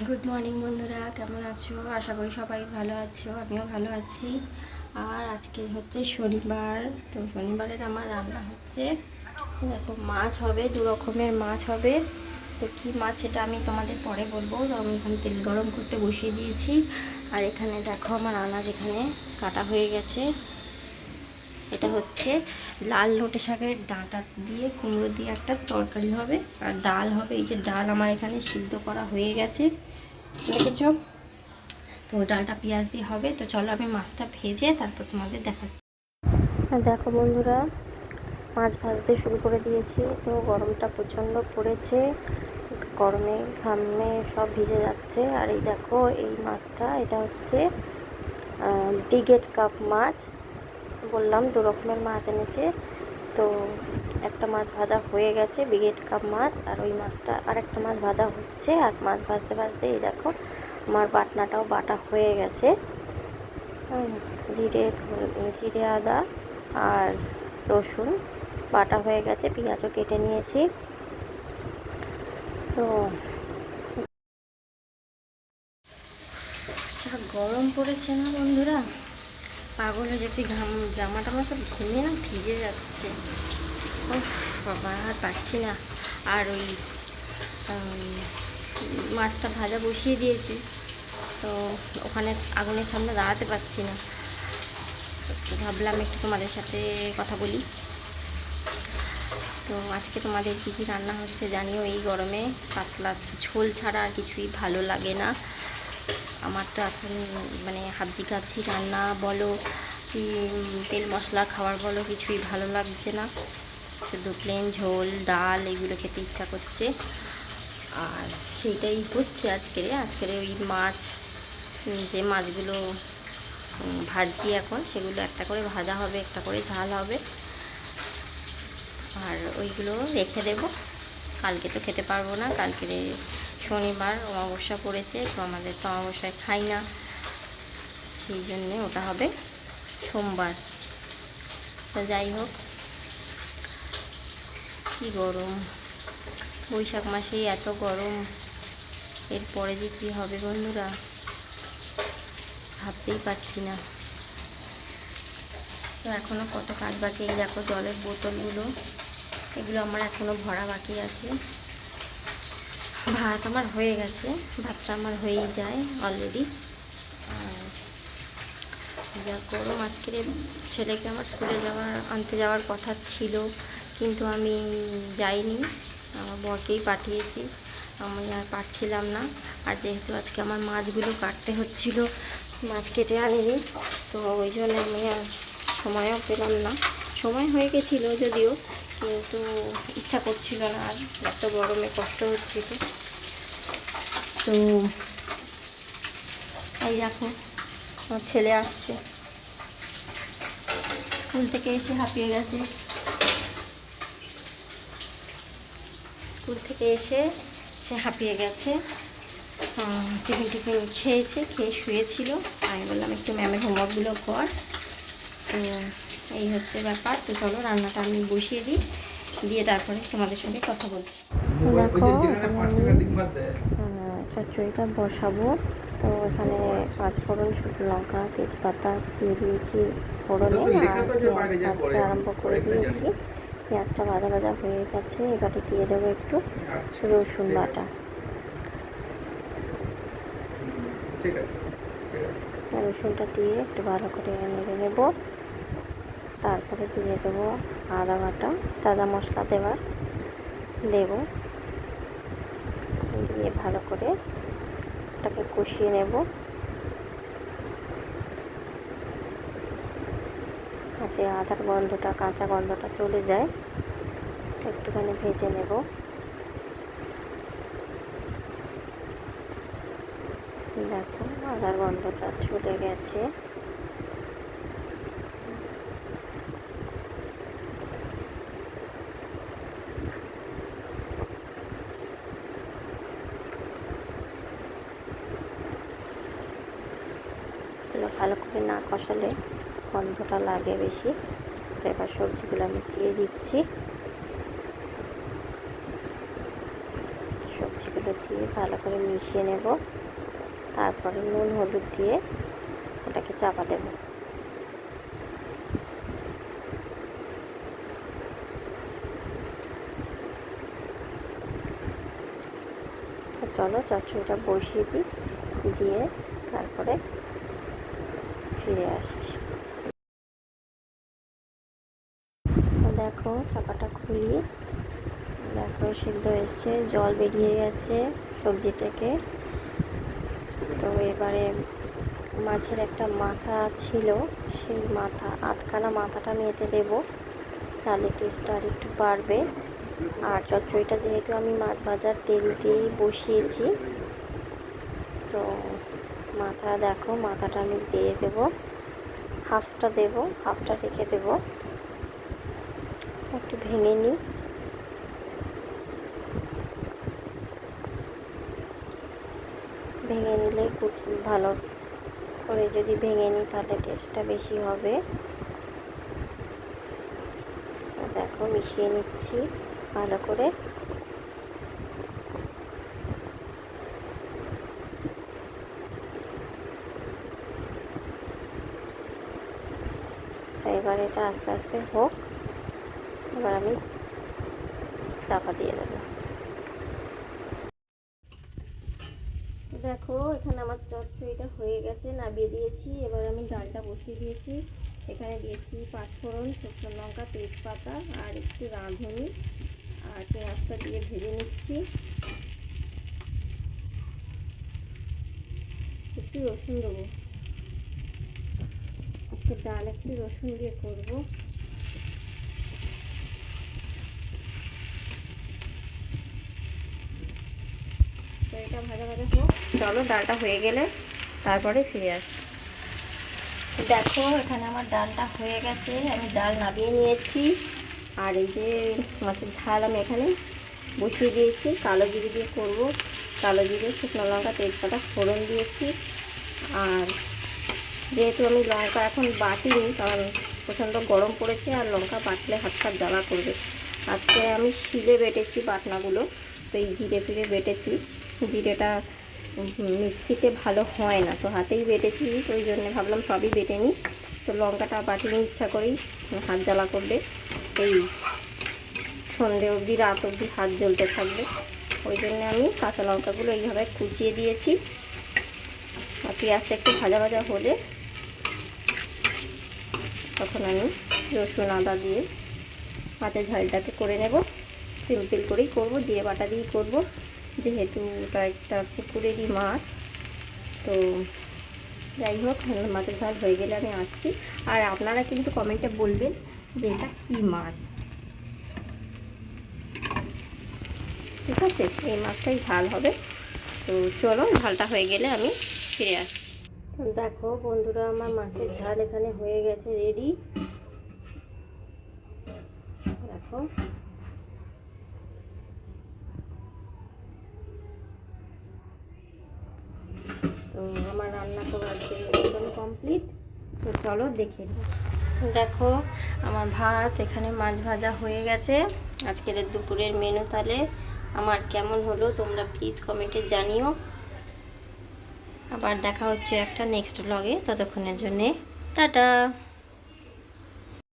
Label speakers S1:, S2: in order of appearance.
S1: Good morning বন্ধুরা, কেমন আছো? আশা করি সবাই ভালো আছো, আমিও ভালো আছি। আর আজকে হচ্ছে শনিবার, তো শনিবারের আমার রান্না হচ্ছে, দেখো মাছ হবে, দু রকমের মাছ হবে। তো কী মাছ সেটা আমি তোমাদের পরে বলবো। তো আমি এখানে তেল গরম করতে বসিয়ে দিয়েছি। আর এখানে দেখো আমার আনাজ এখানে কাটা হয়ে গেছে। এটা হচ্ছে লাল নোটে শাকের ডাঁটা দিয়ে কুমড়ো দিয়ে একটা তরকারি হবে, আর ডাল হবে। এই যে ডাল আমার এখানে সিদ্ধ করা হয়ে গেছে, দেখেছ? তো ডালটা পেঁয়াজ দিয়ে হবে। তো চলো আমি মাছটা ভেজে তারপর তোমাদের দেখাচ্ছি। দেখো বন্ধুরা, মাছ ভাজতে শুরু করে দিয়েছি। তো গরমটা প্রচণ্ড পড়েছে, গরমে ঘামে সব ভিজে যাচ্ছে। আর এই দেখো এই মাছটা, এটা হচ্ছে ব্রিগেড কাপ মাছ। বললাম দু রকমের মাছ এনেছে। তো একটা মাছ ভাজা হয়ে গেছে, ব্রিগেড কাপ মাছ, আর ওই মাছটা আর একটা মাছ ভাজা হচ্ছে। আর মাছ ভাজতে ভাজতে এই দেখো আমার বাটনাটাও বাটা হয়ে গেছে। জিরে আদা আর রসুন বাটা হয়ে গেছে, পেঁয়াজও কেটে নিয়েছি। তো যা গরম পড়েছে না বন্ধুরা, পাগল হয়ে যাচ্ছি। জামাটা আমার সব ঘুমিয়ে না ভিজে যাচ্ছে। ও বাবা, আর পারছি না। আর ওই মাছটা ভাজা বসিয়ে দিয়েছি, তো ওখানে আগুনের সামনে দাঁড়াতে পারছি না। ভাবলাম একটু তোমাদের সাথে কথা বলি। তো আজকে তোমাদের কী কী রান্না হচ্ছে জানিও। এই গরমে পাতলা ঝোল ছাড়া আর কিছুই ভালো লাগে না। আমার তো এখন মানে হাবজি কাবজি রান্না বলো কি তেল মশলা খাবার বলো, কিছুই ভালো লাগছে না। শুধু প্লেন ঝোল ডাল এগুলো খেতে ইচ্ছা করছে। আর সেইটাই হচ্ছে আজকের ওই মাছ, যে মাছগুলো ভাজছি এখন, সেগুলো একটা করে ভাজা হবে, একটা করে ঝাল হবে। আর ওইগুলো রেখে দেব, কালকে তো খেতে পারবো না। কালকে শনিবার অমাবস্যা পড়েছে, তো আমাদের তো অমাবস্যায় খাই না, সেই জন্যে ওটা হবে সোমবার। তো যাই হোক, কী গরম, বৈশাখ মাসেই এত গরম, এরপরে যে কী হবে বন্ধুরা ভাবতেই পারছি না। তো এখনও কত কাজ বাকি। এই দেখো জলের বোতলগুলো, এগুলো আমার এখনও ভরা বাকি আছে। ভাত আমার হয়ে গেছে, ভাতটা আমার হয়েই যায় অলরেডি। আর যা গরম, আজকের ছেলেকে আমার স্কুলে আনতে যাওয়ার কথা ছিল, কিন্তু আমি যাইনি, আমার বরকেই পাঠিয়েছি। আমি আর পারছিলাম না। আর যেহেতু আজকে আমার মাছগুলো কাটতে হচ্ছিল, মাছ কেটে আনিনি, তো ওই জন্য আমি আর সময়ও পেলাম না। সময় হয়ে গেছিলো যদিও, কিন্তু ইচ্ছা করছিল না, আর এত গরমে কষ্ট হচ্ছিল। তো এই দেখো আমার ছেলে আসছে, স্কুল থেকে এসে হাঁপিয়ে গেছে। স্কুল থেকে এসে সে হাঁপিয়ে গেছে। টিফিন খেয়েছে, খেয়ে শুয়েছিল। আমি বললাম একটু ম্যামের হোমওয়ার্কগুলো কর। তো এই হচ্ছে ব্যাপার। তো চলো রান্নাটা আমি বসিয়ে দিই, দিয়ে তারপরে তোমাদের সঙ্গে কথা বলছি। দেখো চচ্চড়িটা বসাবো। তো এখানে পাঁচফোড়ন, শুকনো লঙ্কা, তেজপাতা দিয়ে দিয়েছি ফোড়নে, আর পেঁয়াজ ভাজতে আরম্ভ করে দিয়েছি। পেঁয়াজটা ভাজা ভাজা হয়ে গেছে, এবারে দিয়ে দেবো একটু রসুন বাটা। রসুনটা দিয়ে একটু ভালো করে নেড়ে নেব। তারপরে দিয়ে দেবো আদা বাটা, যা মশলা দেওয়ার দেব, দিয়ে ভালো করে এটাকে কষিয়ে নেব। যাতে আদার গন্ধটা, কাঁচা গন্ধটা চলে যায়, একটুখানি ভেজে নেব। দেখো আদার গন্ধটা চলে গেছে। ভালো করে না কষালে গন্ধটা লাগে বেশি। তো এবার সবজিগুলো আমি দিয়ে দিচ্ছি। সবজিগুলো দিয়ে ভালো করে মিশিয়ে নেব। তারপরে নুন হলুদ দিয়ে ওটাকে চাপা দেব। চলো চচ্চড়িটা বসিয়ে দিই, দিয়ে তারপরে ফিরে আসছি। দেখো চাপাটা খুলি, দেখো সিদ্ধ হয়েছে, জল বেরিয়ে গেছে সবজি থেকে। তো এবারে মাছের একটা মাথা ছিল, সেই মাথা আধখানা মাথাটা আমি এতে দেবো, তাহলে টেস্টটা আর একটু বাড়বে। আর চচ্চড়িটা যেহেতু আমি মাছ ভাজার তেল দিয়েই বসিয়েছি, তো মাথা দেখো মাথাটা আমি দিয়ে দেবো, হাফটা দেবো, হাফটা রেখে দেবো। একটু ভেঙে নিই, ভেঙে নিলে ভালো করে যদি ভেঙে নিই তাহলে টেস্টটা বেশি হবে। দেখো মিশিয়ে নিচ্ছি ভালো করে। তো এবার এটা আস্তে আস্তে হোক, এবার আমি চাপা দিয়ে দেবো। দেখো এখানে আমার চচ্চড়িটা হয়ে গেছে, নামিয়ে দিয়েছি। এবার আমি ডালটা বসিয়ে দিয়েছি, এখানে দিয়েছি পাঁচফোড়ন, শুকনো লঙ্কা, তেজপাতা আর একটু রাঁধুনি, আর পেঁয়াজটা দিয়ে ভেজে নিচ্ছি। একটু রসুন দেবো, আজকে ডাল একটু রসুন দিয়ে করবো। তো এটা ভাজা ভাজা হোক, চলো ডালটা হয়ে গেলে তারপরে ফিরে আসি। দেখো এখানে আমার ডালটা হয়ে গেছে, আমি ডাল নামিয়ে নিয়েছি। আর এই যে মাছের ঝাল আমি এখানে বসিয়ে দিয়েছি, কালো জিরে দিয়ে করবো। কালো জিরে, শুকনো লঙ্কা, তেজপাতা ফোড়ন দিয়েছি। আর যেহেতু আমি লঙ্কা এখন বাটিনি, কারণ প্রচণ্ড গরম পড়েছে, আর লঙ্কা বাটলে হাত হাত জ্বালা করবে, আজকে আমি শিলে বেটেছি বাটনাগুলো। তো এই জিরে ফিরে বেটেছি, জিরেটা মিক্সিতে ভালো হয় না, তো হাতেই বেটেছি, তো ওই জন্য ভাবলাম সবই বেটে নিই। তো লঙ্কাটা বাটিনি ইচ্ছা করেই, হাত জ্বালা করবে, এই সন্ধে অবধি রাত অবধি হাত জ্বলতে থাকবে, ওই জন্য আমি কাঁচা লঙ্কাগুলো এইভাবে কুচিয়ে দিয়েছি। আর পেঁয়াজটা একটু ভাজা ভাজা হলে তখন আমি রসুন আদা দিয়ে মাছের ঝালটাকে করে নেব। সিম্পল করেই করব, জিরে বাটা দিয়েই করব, যেহেতু ওটা একটা পুকুরেরই মাছ। তো যাই হোক, মাছের ঝাল হয়ে গেলে আমি আসছি। আর আপনারা কিন্তু কমেন্টে বলবেন যে এটা কী মাছ, ঠিক আছে? এই মাছটাই ঝাল হবে। তো চলো ঝালটা হয়ে গেলে আমি ফিরে আসছি। দেখো বন্ধুরা, আমার মাছের ঝাল এখানে হয়ে গেছে, রেডি। দেখো তো আমার রান্না তো আজকে একদম কমপ্লিট। তো চলো দেখে নিই। দেখো আমার ভাত এখানে মাছ ভাজা হয়ে গেছে। আজকের দুপুরের মেনু তাহলে আমার কেমন হলো তোমরা প্লিজ কমেন্টে জানিও। আবার দেখা হচ্ছে একটা নেক্সট ব্লগে, ততক্ষণের জন্যে টাটা।